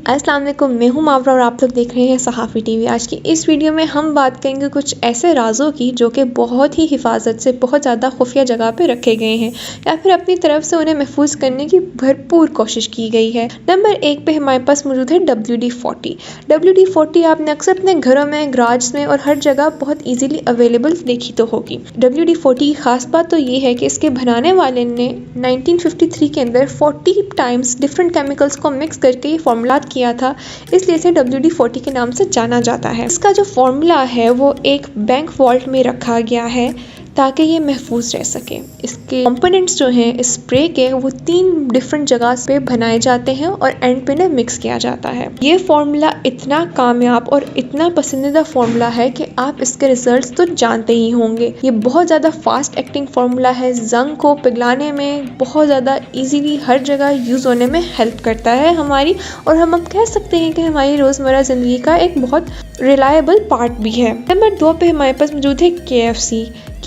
अस्सलाम वालेकुम, मैं हूं मावरा और आप लोग देख रहे हैं सहाफ़ी टीवी। आज की इस वीडियो में हम बात करेंगे कुछ ऐसे राज़ों की जो कि बहुत ही हिफाजत से बहुत ज़्यादा खुफिया जगह पे रखे गए हैं या फिर अपनी तरफ से उन्हें महफूज करने की भरपूर कोशिश की गई है। नंबर 1 पे हमारे पास मौजूद है WD-40। WD-40 आपने अक्सर अपने घरों में, गराज में और हर जगह बहुत ईजीली अवेलेबल देखी तो होगी। WD-40 की खास बात तो ये है कि इसके बनाने वाले ने 1953 के अंदर 40 टाइम्स डिफरेंट केमिकल्स को मिक्स करके ये फॉर्मूला किया था, इसलिए इसे WD-40 के नाम से जाना जाता है। इसका जो फॉर्मूला है वो एक बैंक वॉल्ट में रखा गया है ताकि ये महफूज रह सके। इसके कंपोनेंट्स जो हैं इस स्प्रे के वो 3 डिफरेंट जगह पे बनाए जाते हैं और एंड पे ना मिक्स किया जाता है। ये फॉर्मूला इतना कामयाब और इतना पसंदीदा फॉर्मूला है कि आप इसके रिजल्ट्स तो जानते ही होंगे। ये बहुत ज़्यादा फास्ट एक्टिंग फॉर्मूला है, जंग को पिघलाने में बहुत ज़्यादा ईजीली हर जगह यूज़ होने में हेल्प करता है हमारी, और हम अब कह सकते हैं कि हमारी रोज़मर्रा ज़िंदगी का एक बहुत रिलायबल पार्ट भी है। नंबर 2 पे हमारे पास मौजूद है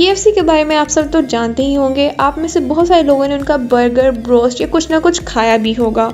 KFC के बारे में आप सब तो जानते ही होंगे। आप में से बहुत सारे लोगों ने उनका बर्गर, ब्रोस्ट या कुछ ना कुछ खाया भी होगा।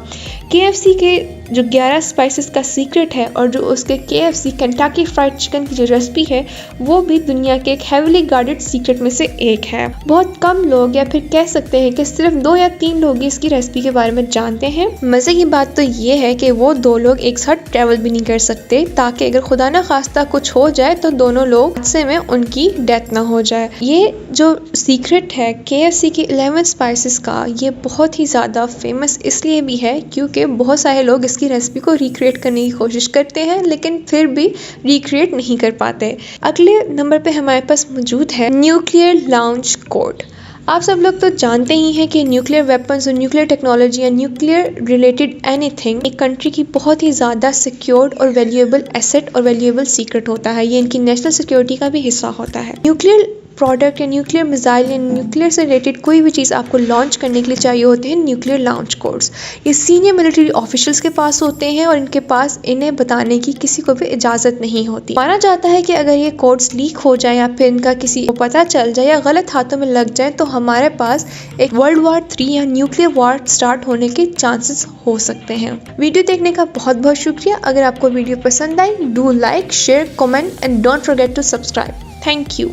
KFC के जो 11 स्पाइसेस का सीक्रेट है और जो उसके KFC केंटकी फ्राइड चिकन की जो रेसिपी है वो भी दुनिया के एक हेविली गार्डेड सीक्रेट में से एक है। बहुत कम लोग या फिर कह सकते हैं कि सिर्फ 2 या 3 लोग ही इसकी रेसिपी के बारे में जानते हैं। मज़े की बात तो ये है कि वो 2 लोग एक साथ ट्रैवल भी नहीं कर सकते ताकि अगर खुदा ना खास्ता कुछ हो जाए तो दोनों लोग हादसे में उनकी डेथ ना हो जाए। ये जो सीक्रेट है KFC के 11 स्पाइसेस का, ये बहुत ही ज़्यादा फेमस इसलिए भी है क्योंकि बहुत सारे लोग इसकी रेसिपी को रिक्रिएट करने की कोशिश करते हैं लेकिन फिर भी रिक्रिएट नहीं कर पाते। अगले नंबर पे हमारे पास मौजूद है न्यूक्लियर लॉन्च कोड। आप सब लोग तो जानते ही हैं कि न्यूक्लियर वेपन्स और न्यूक्लियर टेक्नोलॉजी या न्यूक्लियर रिलेटेड एनीथिंग एक कंट्री की बहुत ही ज़्यादा सिक्योर्ड और वैल्यूएबल एसेट और वैल्यूएबल सीक्रेट होता है। ये इनकी नेशनल सिक्योरिटी का भी हिस्सा होता है। न्यूक्लियर प्रोडक्ट या न्यूक्लियर मिसाइल या न्यूक्लियर से रिलेटेड कोई भी चीज़ आपको लॉन्च करने के लिए चाहिए होते हैं न्यूक्लियर लॉन्च कोड्स। ये सीनियर मिलिट्री ऑफिशियल्स के पास होते हैं और इनके पास इन्हें बताने की किसी को भी इजाज़त नहीं होती। माना जाता है कि अगर ये कोड्स लीक हो जाए या फिर इनका किसी को पता चल जाए या गलत हाथों में लग जाए तो हमारे पास एक वर्ल्ड वॉर 3 या न्यूक्लियर वॉर स्टार्ट होने के चांसेस हो सकते हैं। वीडियो देखने का बहुत बहुत शुक्रिया। अगर आपको वीडियो पसंद आई, do like, share, comment and don't forget to subscribe. Thank you.